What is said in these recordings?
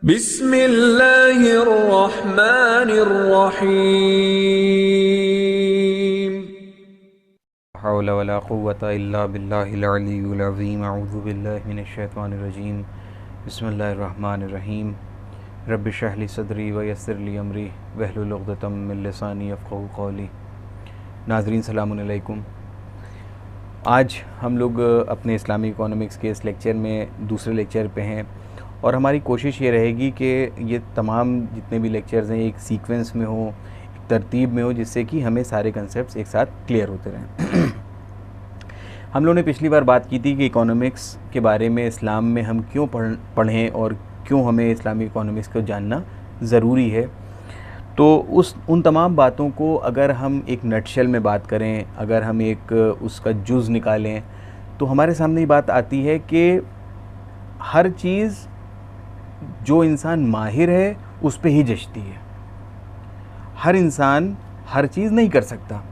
बिस्मिल्लाहिर्रहमानिर्रहीम। हौला वला कुव्वता इल्ला बिल्लाहिल अलिय्युल अज़ीम। अऊज़ु बिल्लाहि मिनश शैतानिर रजीम। बिस्मिल्लाहिर रहमानिर रहीम। रब्बि इश्रह ली सदरी व यस्सिर ली अमरी वहलुल उक़दतम मिन लिसानी यफ़क़हू क़ौली। नाज़रीन सलामुन अलैकुम। आज हम लोग अपने इस्लामी इकोनॉमिक्स के इस लेक्चर में दूसरे लेक्चर पे हैं और हमारी कोशिश ये रहेगी कि ये तमाम जितने भी लेक्चर्स हैं एक सीक्वेंस में हो, एक तरतीब में हो, जिससे कि हमें सारे कंसेप्ट्स एक साथ क्लियर होते रहें। हम लोगों ने पिछली बार बात की थी कि इकोनॉमिक्स के बारे में इस्लाम में हम क्यों पढ़ें और क्यों हमें इस्लामी इकोनॉमिक्स को जानना ज़रूरी है। तो उन तमाम बातों को अगर हम एक नटशेल में बात करें, अगर हम एक उसका जुज़ निकालें, तो हमारे सामने ये बात आती है कि हर चीज़ जो इंसान माहिर है उस पे ही जचती है। हर इंसान हर चीज़ नहीं कर सकता।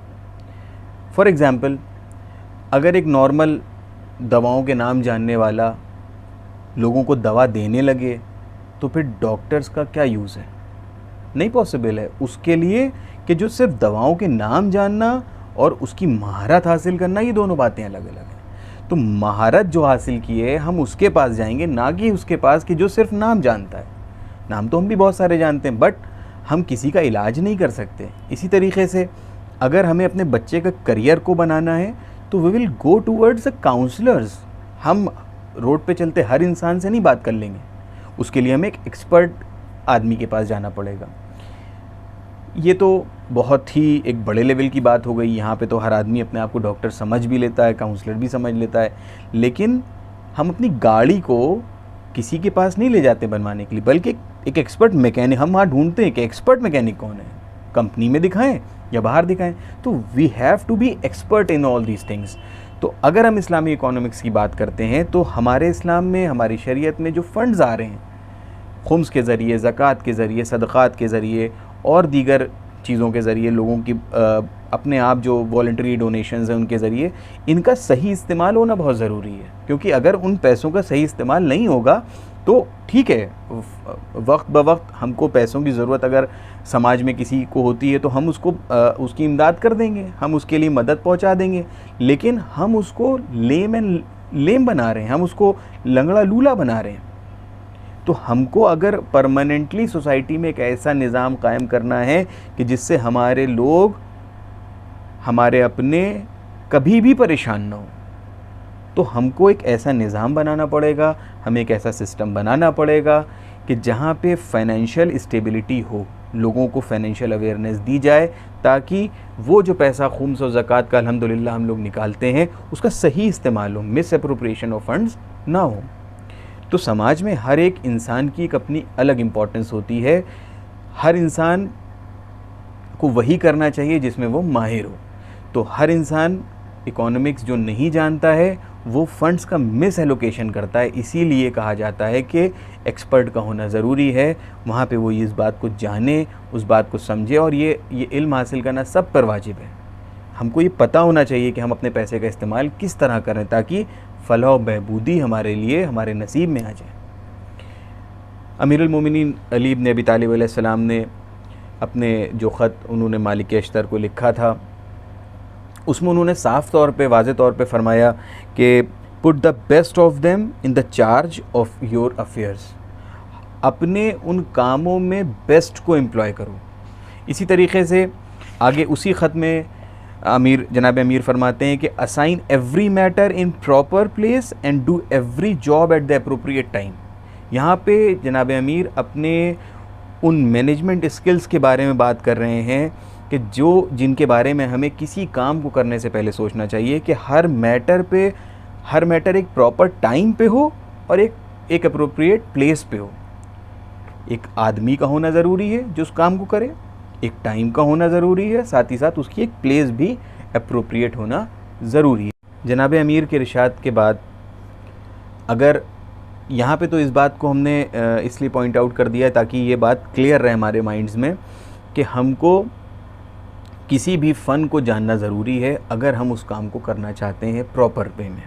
फॉर एग्ज़ाम्पल, अगर एक नॉर्मल दवाओं के नाम जानने वाला लोगों को दवा देने लगे तो फिर डॉक्टर्स का क्या यूज़ है? नहीं पॉसिबल है उसके लिए कि जो सिर्फ दवाओं के नाम जानना और उसकी महारत हासिल करना, ये दोनों बातें अलग अलग हैं। तो महारत जो हासिल की है हम उसके पास जाएंगे, ना कि उसके पास कि जो सिर्फ नाम जानता है। नाम तो हम भी बहुत सारे जानते हैं, बट हम किसी का इलाज नहीं कर सकते। इसी तरीके से अगर हमें अपने बच्चे का करियर को बनाना है तो we will go towards the counsellors. हम रोड पे चलते हर इंसान से नहीं बात कर लेंगे, उसके लिए हमें एक एक्सपर्ट आदमी के पास जाना पड़ेगा। ये तो बहुत ही एक बड़े लेवल की बात हो गई। यहाँ पे तो हर आदमी अपने आप को डॉक्टर समझ भी लेता है, काउंसलर भी समझ लेता है, लेकिन हम अपनी गाड़ी को किसी के पास नहीं ले जाते बनवाने के लिए, बल्कि एक एक्सपर्ट मैकेनिक हम वहाँ ढूंढते हैं कि एक्सपर्ट मैकेनिक कौन है, कंपनी में दिखाएं या बाहर दिखाएं। तो we have to be expert in all these things. तो अगर हम इस्लामी इकोनॉमिक्स की बात करते हैं तो हमारे इस्लाम में, हमारी शरीयत में जो फ़ंड्स आ रहे हैं खुम्स के ज़रिए, ज़कात के ज़रिए, सदक़ात के ज़रिए और दीगर चीज़ों के ज़रिए, लोगों की अपने आप जो वॉलंटरी डोनेशंस हैं उनके ज़रिए, इनका सही इस्तेमाल होना बहुत ज़रूरी है। क्योंकि अगर उन पैसों का सही इस्तेमाल नहीं होगा तो ठीक है, वक्त ब वक्त हमको पैसों की ज़रूरत अगर समाज में किसी को होती है तो हम उसको उसकी इमदाद कर देंगे, हम उसके लिए मदद पहुंचा देंगे, लेकिन हम उसको लेम बना रहे हैं, हम उसको लंगड़ा लूला बना रहे हैं। तो हमको अगर परमानेंटली सोसाइटी में एक ऐसा निज़ाम कायम करना है कि जिससे हमारे लोग, हमारे अपने कभी भी परेशान ना हो, तो हमको एक ऐसा निज़ाम बनाना पड़ेगा, हमें एक ऐसा सिस्टम बनाना पड़ेगा कि जहाँ पे फाइनेंशियल स्टेबिलिटी हो, लोगों को फाइनेंशियल अवेयरनेस दी जाए, ताकि वो जो पैसा खुम्स और ज़कात का अल्हम्दुलिल्लाह हम लोग निकालते हैं उसका सही इस्तेमाल हो, मिस अप्रोप्रिएशन ऑफ फंड्स ना हो। तो समाज में हर एक इंसान की एक अपनी अलग इम्पोर्टेंस होती है। हर इंसान को वही करना चाहिए जिसमें वो माहिर हो। तो हर इंसान इकोनॉमिक्स जो नहीं जानता है वो फंड्स का मिस एलोकेशन करता है। इसीलिए कहा जाता है कि एक्सपर्ट का होना ज़रूरी है। वहाँ पे वो इस बात को जाने, उस बात को समझे, और ये इल्म हासिल करना सब पर वाजिब है। हमको ये पता होना चाहिए कि हम अपने पैसे का इस्तेमाल किस तरह करें ताकि फलाह व बहबूदी हमारे लिए, हमारे नसीब में आ जाए। अमीरुल मोमिनीन अली इब्न अबी तालिब अलैहिस्सलाम ने अपने जो ख़त उन्होंने मालिक अश्तर को लिखा था, उसमें उन्होंने साफ़ तौर पे, वाज़े तौर पे फ़रमाया कि put the best of them in the charge of your affairs. अपने उन कामों में बेस्ट को एम्प्लॉय करो। इसी तरीके से आगे उसी ख़त में जनाब अमीर फरमाते हैं कि assign every matter in proper place and do every job at the appropriate time. यहाँ पे जनाब अमीर अपने उन मैनेजमेंट स्किल्स के बारे में बात कर रहे हैं कि जिनके बारे में हमें किसी काम को करने से पहले सोचना चाहिए कि हर मैटर एक प्रॉपर टाइम पे हो और एक अप्रोप्रिएट प्लेस पे हो। एक आदमी का होना ज़रूरी है जो उस काम को करे, एक टाइम का होना ज़रूरी है, साथ ही साथ उसकी एक प्लेस भी अप्रोप्रिएट होना ज़रूरी है। जनाब अमीर के इरशाद के बाद अगर यहाँ पे तो इस बात को हमने इसलिए पॉइंट आउट कर दिया ताकि ये बात क्लियर रहे हमारे माइंड्स में कि हमको किसी भी फ़न को जानना ज़रूरी है अगर हम उस काम को करना चाहते हैं प्रॉपर वे में।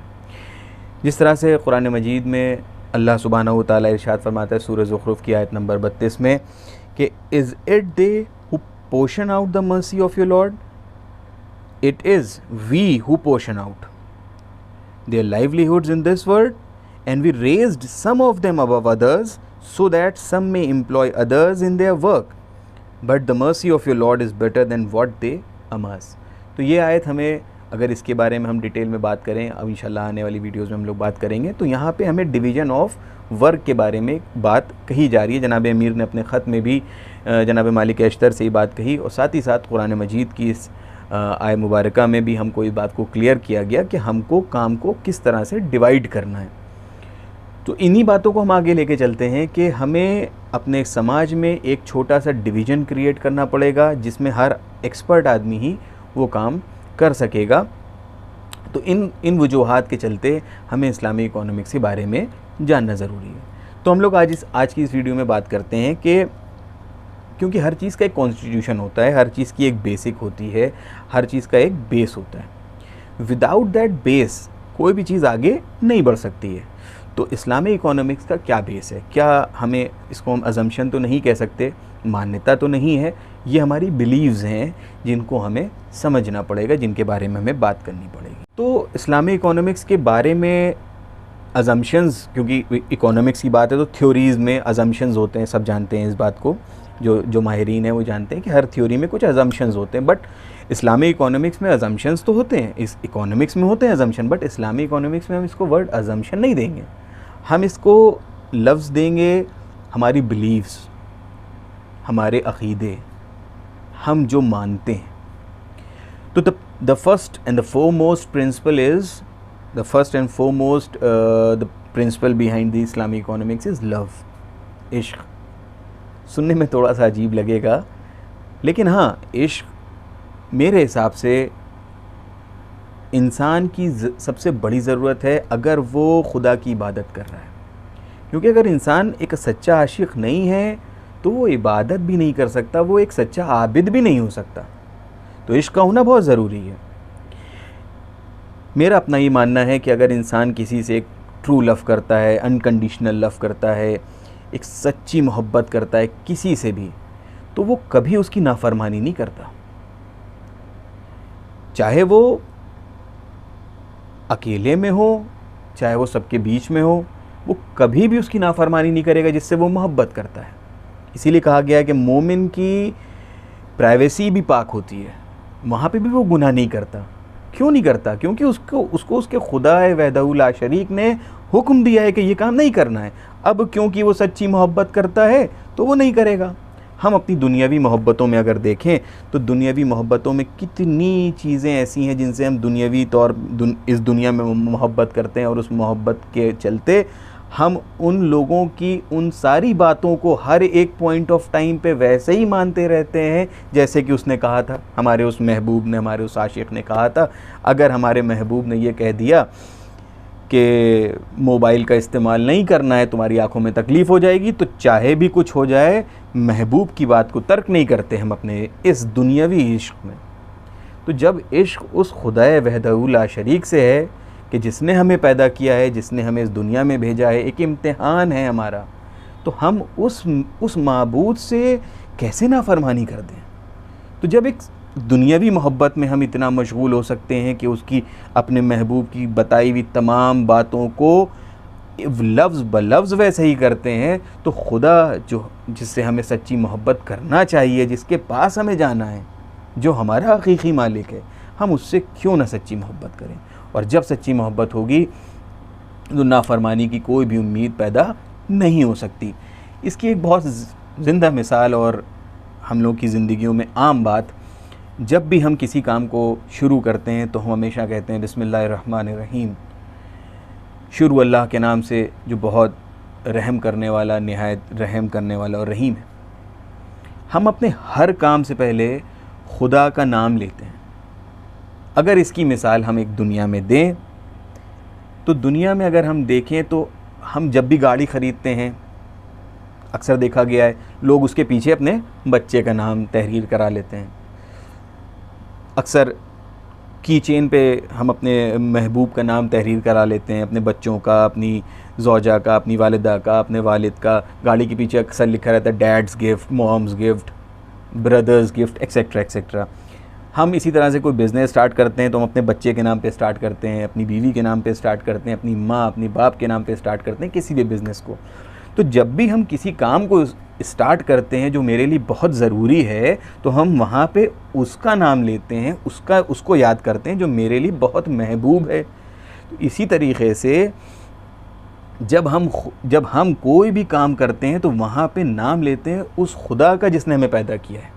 जिस तरह से कुरान मजीद में अल्लाह सुब्हानहू व तआला इरशाद फरमाता है सूरह ज़ुखरुफ की आयत नंबर 32 में कि is it they who portion out the mercy of your lord, it is we who portion out their livelihoods in this world and we raised some of them above others so that some may employ others in their work, but the mercy of your Lord is better than what they amass। तो ये आयत हमें, अगर इसके बारे में हम detail में बात करें, अब इंशाल्लाह आने वाली वीडियोस में हम लोग बात करेंगे, तो यहाँ पे हमें डिवीज़न ऑफ वर्क के बारे में बात कही जा रही है। जनाब अमीर ने अपने ख़त में भी जनाब मालिक अश्तर से ही बात कही, और साथ ही साथ कुरान मजीद की इस आय मुबारका में भी हमको इस बात को क्लियर किया गया कि हमको काम को किस तरह से डिवाइड करना है। तो इन्हीं बातों को हम आगे लेके चलते हैं कि हमें अपने समाज में एक छोटा सा डिवीज़न क्रिएट करना पड़ेगा जिसमें हर एक्सपर्ट आदमी ही वो काम कर सकेगा। तो इन वजूहात के चलते हमें इस्लामी इकोनॉमिक्स के बारे में जानना ज़रूरी है। तो हम लोग आज की इस वीडियो में बात करते हैं कि क्योंकि हर चीज़ का एक कॉन्स्टिट्यूशन होता है, हर चीज़ की एक बेसिक होती है, हर चीज़ का एक बेस होता है। विदाउट दैट बेस कोई भी चीज़ आगे नहीं बढ़ सकती है। तो इस्लामी इकोनॉमिक्स का क्या बेस है? क्या हमें इसको हम अजम्पशन तो नहीं कह सकते, मान्यता तो नहीं है, ये हमारी बिलीव्स हैं जिनको हमें समझना पड़ेगा, जिनके बारे में हमें बात करनी पड़ेगी। तो इस्लामी इकोनॉमिक्स के बारे में अजम्पशंस, क्योंकि इकोनॉमिक्स की बात है तो थ्योरीज़ में अजम्पशंस होते हैं, सब जानते हैं इस बात को, जो माहिरीन हैं वो जानते हैं कि हर थ्योरी में कुछ अजम्पशंस होते हैं। बट इस्लामी इकोनॉमिक्स में अजम्पशंस तो होते हैं, इस इकोनॉमिक्स में होते हैं अजम्पशन, बट इस्लामी इकोनॉमिक्स में हम इसको वर्ड अजम्पशन नहीं देंगे, हम इसको लफ्ज़ देंगे हमारी बिलीव्स, हमारे अक़ीदे, हम जो मानते हैं। तो the first and the foremost principle is the principle behind the इस्लामी इकोनॉमिक्स इज़ लव, इश्क। सुनने में थोड़ा सा अजीब लगेगा, लेकिन हाँ, इश्क मेरे हिसाब से इंसान की सबसे बड़ी ज़रूरत है अगर वो खुदा की इबादत कर रहा है। क्योंकि अगर इंसान एक सच्चा आशिक नहीं है तो वो इबादत भी नहीं कर सकता, वो एक सच्चा आबिद भी नहीं हो सकता। तो इश्क का होना बहुत ज़रूरी है। मेरा अपना ये मानना है कि अगर इंसान किसी से एक ट्रू लव करता है, अनकंडीशनल लव करता है, एक सच्ची मोहब्बत करता है किसी से भी, तो वो कभी उसकी नाफरमानी नहीं करता। चाहे वो अकेले में हो, चाहे वो सबके बीच में हो, वो कभी भी उसकी नाफरमानी नहीं करेगा जिससे वो मोहब्बत करता है। इसीलिए कहा गया है कि मोमिन की प्राइवेसी भी पाक होती है, वहाँ पे भी वो गुनाह नहीं करता। क्यों नहीं करता? क्योंकि उसको उसके खुदा वहदहू ला शरीक ने हुक्म दिया है कि ये काम नहीं करना है। अब क्योंकि वो सच्ची मोहब्बत करता है तो वो नहीं करेगा। हम अपनी दुनियावी मोहब्बतों में अगर देखें तो दुनियावी मोहब्बतों में कितनी चीज़ें ऐसी हैं जिनसे हम दुनियावी तौर इस दुनिया में मोहब्बत करते हैं, और उस मोहब्बत के चलते हम उन लोगों की उन सारी बातों को हर एक पॉइंट ऑफ टाइम पे वैसे ही मानते रहते हैं जैसे कि उसने कहा था, हमारे उस महबूब ने, हमारे उस आशिक ने कहा था। अगर हमारे महबूब ने ये कह दिया कि मोबाइल का इस्तेमाल नहीं करना है, तुम्हारी आंखों में तकलीफ़ हो जाएगी, तो चाहे भी कुछ हो जाए महबूब की बात को तर्क नहीं करते हम अपने इस दुनियावी इश्क में। तो जब इश्क उस खुदाए वहदहू ला शरीक से है कि जिसने हमें पैदा किया है, जिसने हमें इस दुनिया में भेजा है, एक इम्तिहान है हमारा, तो हम उस माबूद से कैसे नाफरमानी कर दें? तो जब एक दुनियावी मोहब्बत में हम इतना मशगूल हो सकते हैं कि उसकी अपने महबूब की बताई हुई तमाम बातों को लफ्ज़ ब लफ्ज़ वैसे ही करते हैं, तो खुदा जिससे हमें सच्ची मोहब्बत करना चाहिए, जिसके पास हमें जाना है, जो हमारा हकीकी मालिक है, हम उससे क्यों ना सच्ची मोहब्बत करें? और जब सच्ची मोहब्बत होगी तो नाफरमानी की कोई भी उम्मीद पैदा नहीं हो सकती। इसकी एक बहुत ज़िंदा मिसाल और हम लोग की ज़िंदगियों में आम बात, जब भी हम किसी काम को शुरू करते हैं तो हम हमेशा कहते हैं बिस्मिल्लाहिर्रहमानिर्रहीम, शुरू अल्लाह के नाम से जो बहुत रहम करने वाला, निहायत रहम करने वाला और रहीम है। हम अपने हर काम से पहले खुदा का नाम लेते हैं। अगर इसकी मिसाल हम एक दुनिया में दें तो दुनिया में अगर हम देखें तो हम जब भी गाड़ी ख़रीदते हैं, अक्सर देखा गया है लोग उसके पीछे अपने बच्चे का नाम तहरीर करा लेते हैं। अक्सर की चेन पे हम अपने महबूब का नाम तहरीर करा लेते हैं, अपने बच्चों का, अपनी ज़ौजा का, अपनी वालिदा का, अपने वालिद का। गाड़ी के पीछे अक्सर लिखा रहता है dad's gift, mom's gift, brother's gift, etcetera etcetera. हम इसी तरह से कोई बिज़नेस स्टार्ट करते हैं तो हम अपने बच्चे के नाम पे स्टार्ट करते हैं, अपनी बीवी के नाम पे स्टार्ट करते हैं, अपनी माँ अपनी बाप के नाम पे स्टार्ट करते हैं किसी भी बिज़नेस को। तो जब भी हम किसी काम को स्टार्ट करते हैं जो मेरे लिए बहुत ज़रूरी है, तो हम वहाँ पे उसका नाम लेते हैं, उसको याद करते हैं जो मेरे लिए बहुत महबूब है। तो इसी तरीक़े से जब हम कोई भी काम करते हैं तो वहाँ पे नाम लेते हैं उस खुदा का जिसने हमें पैदा किया है।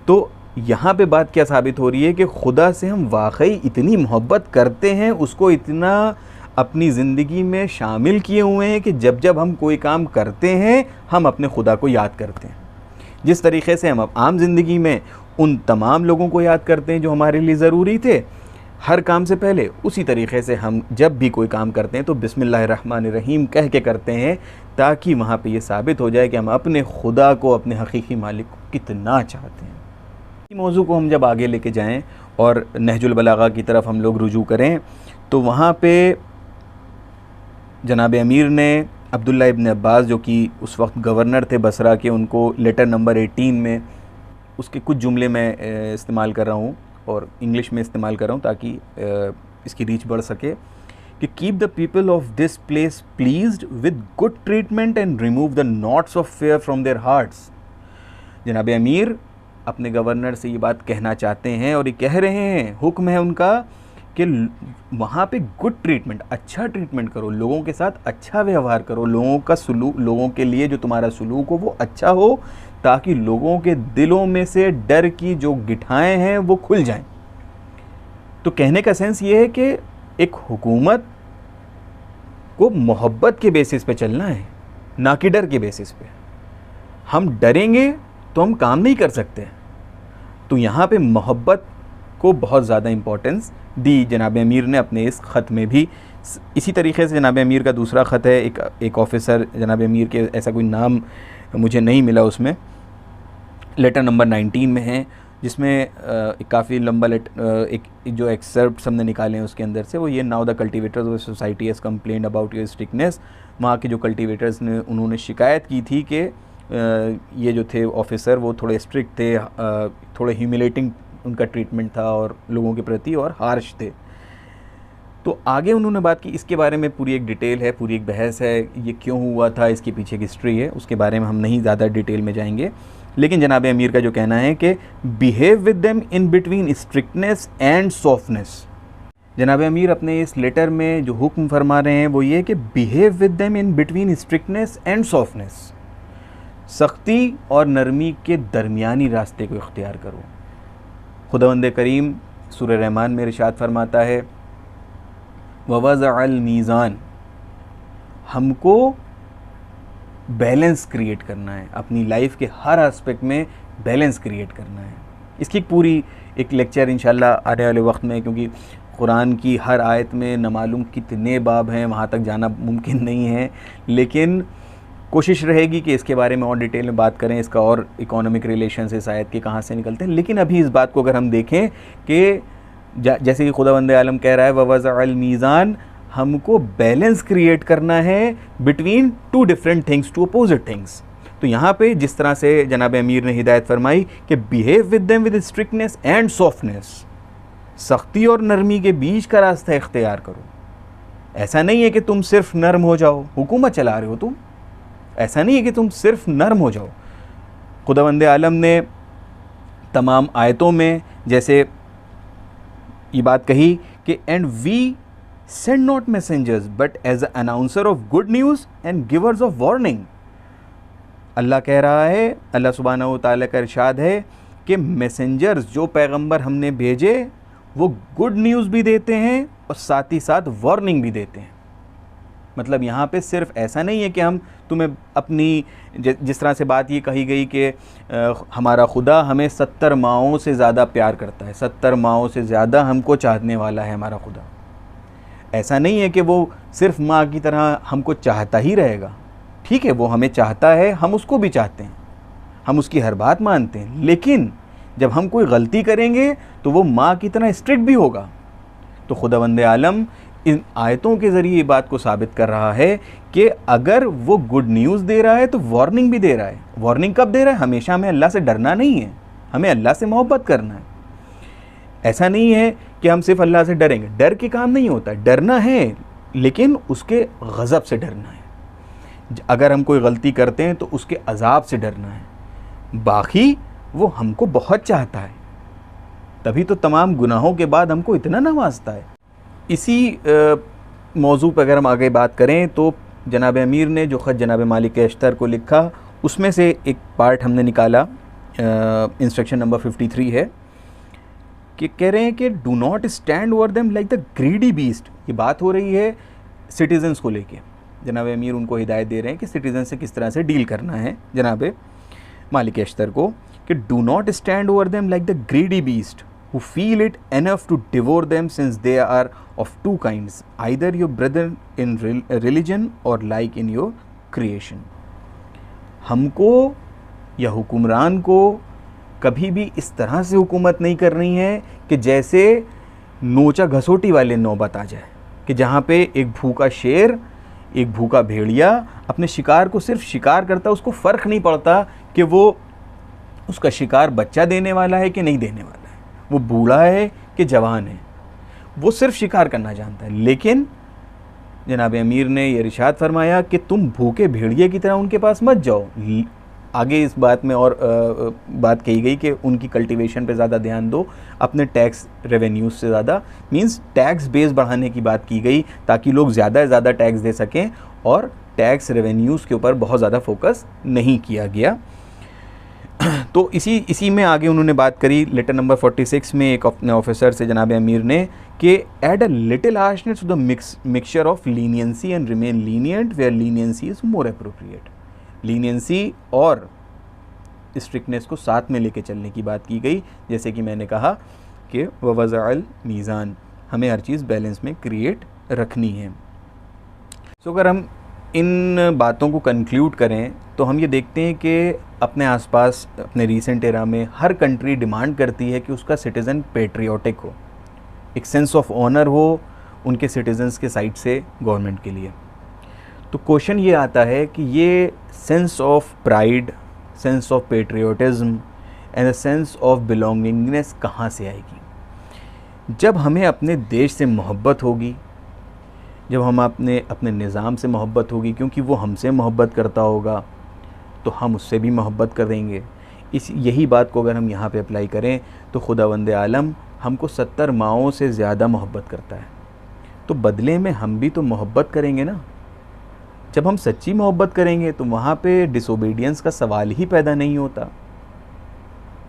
तो यहाँ पे बात क्या साबित हो रही है कि खुदा से हम वाकई इतनी मोहब्बत करते हैं, उसको इतना अपनी ज़िंदगी में शामिल किए हुए हैं कि जब जब हम कोई काम करते हैं हम अपने खुदा को याद करते हैं। जिस तरीक़े से हम आम ज़िंदगी में उन तमाम लोगों को याद करते हैं जो हमारे लिए ज़रूरी थे हर काम से पहले, उसी तरीक़े से हम जब भी कोई काम करते हैं तो बिस्मिल्लाहिर्रहमानिर्रहीम कह के करते हैं, ताकि वहाँ पे ये साबित हो जाए कि हम अपने खुदा को, अपने हकीकी मालिक को कितना चाहते हैं। इस मौजू को हम जब आगे लेके जाएं और नहजुल बलागा की तरफ हम लोग रुजू करें, तो वहाँ पे जनाब अमीर ने अब्दुल्ला इब्न अब्बास जो कि उस वक्त गवर्नर थे बसरा के, उनको लेटर नंबर 18 में उसके कुछ जुमले मैं इस्तेमाल कर रहा हूँ और इंग्लिश में इस्तेमाल कर रहा हूँ ताकि इसकी रीच बढ़ सके, कि keep the people of this place pleased with good treatment and remove the knots of fear from their hearts. जनाब अमीर अपने गवर्नर से ये बात कहना चाहते हैं और ये कह रहे हैं, हुक्म है उनका कि वहाँ पे गुड ट्रीटमेंट, अच्छा ट्रीटमेंट करो, लोगों के साथ अच्छा व्यवहार करो, लोगों के लिए जो तुम्हारा सलूक हो वो अच्छा हो, ताकि लोगों के दिलों में से डर की जो गिठाएं हैं वो खुल जाएं। तो कहने का सेंस ये है कि एक हुकूमत को मोहब्बत के बेसिस पे चलना है, ना कि डर के बेसिस पे। हम डरेंगे तो हम काम नहीं कर सकते। तो यहाँ पे मोहब्बत को बहुत ज़्यादा इम्पोर्टेंस दी जनाब अमीर ने अपने इस ख़त में भी। इसी तरीके से जनाब अमीर का दूसरा ख़त है, एक ऑफ़िसर जनाब अमीर के, ऐसा कोई नाम मुझे नहीं मिला उसमें, लेटर नंबर 19 में है, जिसमें काफ़ी लंबा एक जो एक्सर्प्ट हमने निकाले हैं उसके अंदर से, वो ये, now the cultivators of society has complained about your strictness. वहाँ के जो कल्टिवेटर्स ने, उन्होंने शिकायत की थी कि ये जो थे ऑफ़िसर वो थोड़े स्ट्रिक्ट थे, थोड़े ह्यूमिलेटिंग उनका ट्रीटमेंट था और लोगों के प्रति, और हार्श थे। तो आगे उन्होंने बात की, इसके बारे में पूरी एक डिटेल है, पूरी एक बहस है, ये क्यों हुआ था, इसके पीछे की हिस्ट्री है, उसके बारे में हम नहीं ज़्यादा डिटेल में जाएंगे। लेकिन जनाब अमीर का जो कहना है कि behave with them in between strictness and softness. जनाब अमीर अपने इस लेटर में जो हुक्म फरमा रहे हैं वो ये कि behave with them in between strictness and softness, सख्ती और नरमी के दरमियानी रास्ते को इख्तियार करो। खुदावंद करीम सूरह रहमान में इरशाद फरमाता है, ववज़अल मीज़ान, हमको बैलेंस क्रिएट करना है, अपनी लाइफ के हर एस्पेक्ट में बैलेंस क्रिएट करना है। इसकी पूरी एक लेक्चर इंशाल्लाह आने वाले वक्त में, क्योंकि कुरान की हर आयत में न मालूम कितने बाब हैं, वहाँ तक जाना मुमकिन नहीं है, लेकिन कोशिश रहेगी कि इसके बारे में और डिटेल में बात करें, इसका और इकोनॉमिक रिलेशंस इस आयत के कहाँ से निकलते हैं। लेकिन अभी इस बात को अगर हम देखें कि जैसे कि खुदावंद आलम कह रहा है, ववज़अल मीज़ान, हमको बैलेंस क्रिएट करना है between two different things, two opposite things. तो यहाँ पे जिस तरह से जनाब अमीर ने हिदायत फरमाई कि behave with them with strictness and softness, सख्ती और नरमी के बीच का रास्ता इख्तियार करो। ऐसा नहीं है कि तुम सिर्फ नर्म हो जाओ, हुकूमत चला रहे हो तुम, ऐसा नहीं है कि तुम सिर्फ नर्म हो जाओ। खुदावंद आलम ने तमाम आयतों में जैसे ये बात कही कि and we send not messengers but as announcer of good news and givers of warning. अल्लाह कह रहा है, अल्लाह सुब्हानहू व तआला का इरशाद है कि मैसेंजर्स, जो पैगंबर हमने भेजे, वो गुड न्यूज़ भी देते हैं और साथ ही साथ वार्निंग भी देते हैं। मतलब यहाँ पे सिर्फ ऐसा नहीं है कि हम तुम्हें अपनी, जिस तरह से बात ये कही गई कि हमारा खुदा हमें 70 माओं से ज़्यादा प्यार करता है, 70 माओं से ज़्यादा हमको चाहने वाला है हमारा खुदा। ऐसा नहीं है कि वो सिर्फ माँ की तरह हमको चाहता ही रहेगा। ठीक है, वो हमें चाहता है, हम उसको भी चाहते हैं, हम उसकी हर बात मानते हैं, लेकिन जब हम कोई गलती करेंगे तो वो माँ की तरह स्ट्रिक्ट भी होगा। तो खुदावंद आलम इन आयतों के ज़रिए ये बात को साबित कर रहा है कि अगर वो गुड न्यूज़ दे रहा है तो वार्निंग भी दे रहा है। वार्निंग कब दे रहा है? हमेशा हमें अल्लाह से डरना नहीं है, हमें अल्लाह से मोहब्बत करना है। ऐसा नहीं है कि हम सिर्फ अल्लाह से डरेंगे, डर के काम नहीं होता, डरना है लेकिन उसके गज़ब से डरना है। अगर हम कोई गलती करते हैं तो उसके अजाब से डरना है। बाकी वो हमको बहुत चाहता है, तभी तो तमाम गुनाहों के बाद हमको इतना नवाजता है। इसी मौजू पर अगर हम आगे बात करें तो जनाब अमीर ने जो ख़त जनाब मालिक अश्तर को लिखा उसमें से एक पार्ट हमने निकाला, इंस्ट्रक्शन नंबर 53 है कि कह रहे हैं कि do not stand over them like the greedy beast. ये बात हो रही है सिटीज़न्स को लेके। जनाब अमीर उनको हिदायत दे रहे हैं कि सिटीज़न से किस तरह से डील करना है जनाब मालिक अश्तर को, कि do not stand over them like the greedy beast who feel it enough to devour them, since they are of two kinds, either your brother in religion or like in your creation। हमको या हुक्मरान को कभी भी इस तरह से हुकूमत नहीं करनी है कि जैसे नोचा घसोटी वाले नौबत आ जाए, कि जहाँ पे एक भूखा शेर, एक भूखा भेड़िया अपने शिकार को सिर्फ शिकार करता, उसको फ़र्क नहीं पड़ता कि वो उसका शिकार बच्चा देने वाला है कि नहीं देने वाला है, वो बूढ़ा है कि जवान है, वो सिर्फ शिकार करना जानता है। लेकिन जनाब अमीर ने यह इरशाद फरमाया कि तुम भूखे भेड़िए की तरह उनके पास मत जाओ। आगे इस बात में और बात कही गई कि उनकी कल्टीवेशन पे ज़्यादा ध्यान दो, अपने टैक्स रेवेन्यूज़ से ज़्यादा, मींस टैक्स बेस बढ़ाने की बात की गई ताकि लोग ज़्यादा से ज़्यादा टैक्स दे सकें, और टैक्स रेवेन्यूज़ के ऊपर बहुत ज़्यादा फोकस नहीं किया गया। तो इसी में आगे उन्होंने बात करी लेटर नंबर 46 में एक अपने ऑफिसर से जनाब अमीर ने कि add a little harshness to the mixture of leniency and remain lenient where leniency is more appropriate. Leniency और स्ट्रिक्टनेस को साथ में लेके चलने की बात की गई, जैसे कि मैंने कहा कि वज़अल मीज़ान, हमें हर चीज़ बैलेंस में क्रिएट रखनी है। सो अगर हम इन बातों को कंक्लूड करें तो हम ये देखते हैं कि अपने आसपास अपने रीसेंट एरा में हर कंट्री डिमांड करती है कि उसका सिटीज़न पेट्रियोटिक हो, एक सेंस ऑफ ऑनर हो उनके सिटीज़न्स के साइड से गवर्नमेंट के लिए। तो क्वेश्चन ये आता है कि ये sense of pride, sense of patriotism and sense of belongingness कहाँ से आएगी? जब हमें अपने देश से मोहब्बत होगी, जब हम अपने निज़ाम से मोहब्बत होगी, क्योंकि वो हमसे मोहब्बत करता होगा तो हम उससे भी मोहब्बत करेंगे। यही बात को अगर हम यहाँ पे अप्लाई करें तो खुदावंद आलम हमको 70 माओं से ज़्यादा मोहब्बत करता है, तो बदले में हम भी तो मोहब्बत करेंगे ना। जब हम सच्ची मोहब्बत करेंगे तो वहाँ पे डिसोबीडियंस का सवाल ही पैदा नहीं होता।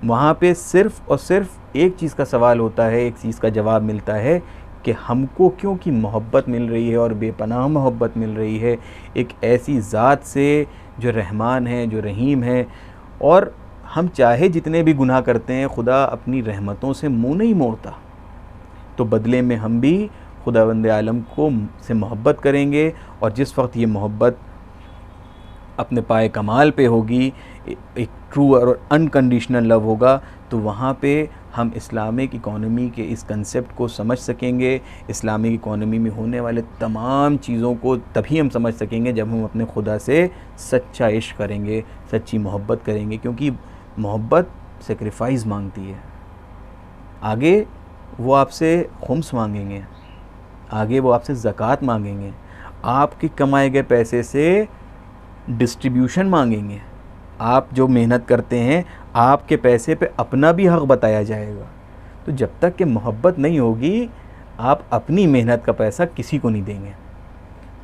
वहाँ पे सिर्फ़ और सिर्फ एक चीज़ का सवाल होता है, एक चीज़ का जवाब मिलता है कि हमको क्योंकि मोहब्बत मिल रही है और बेपनाह मोहब्बत मिल रही है एक ऐसी ज़ात से जो रहमान है, जो रहीम है, और हम चाहे जितने भी गुनाह करते हैं खुदा अपनी रहमतों से मुँह नहीं मोड़ता। तो बदले में हम भी खुदावंद आलम को से मोहब्बत करेंगे, और जिस वक्त ये मोहब्बत अपने पाए कमाल पे होगी, एक ट्रू और अनकंडीशनल लव होगा, तो वहाँ पे हम इस्लामिक इकॉनमी के इस कंसेप्ट को समझ सकेंगे। इस्लामिक इकॉनमी में होने वाले तमाम चीज़ों को तभी हम समझ सकेंगे जब हम अपने खुदा से सच्चा इश्क करेंगे, सच्ची मोहब्बत करेंगे, क्योंकि मोहब्बत सेक्रीफाइस मांगती है। आगे वो आपसे खुम्स मांगेंगे, आगे वो आपसे ज़कात मांगेंगे, आपके कमाए गए पैसे से डिस्ट्रीब्यूशन मांगेंगे। आप जो मेहनत करते हैं आपके पैसे पे अपना भी हक़ बताया जाएगा। तो जब तक कि मोहब्बत नहीं होगी आप अपनी मेहनत का पैसा किसी को नहीं देंगे।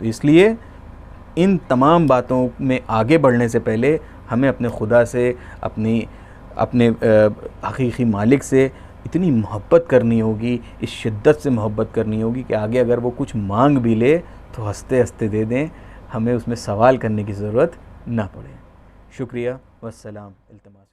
तो इसलिए इन तमाम बातों में आगे बढ़ने से पहले हमें अपने खुदा से, अपने हकीकी मालिक से इतनी मोहब्बत करनी होगी, इस शिद्दत से मोहब्बत करनी होगी कि आगे अगर वो कुछ मांग भी ले तो हंसते हंसते दे दें, हमें उसमें सवाल करने की ज़रूरत ना पड़े। शुक्रिया, वस्सलाम, इल्तिमास।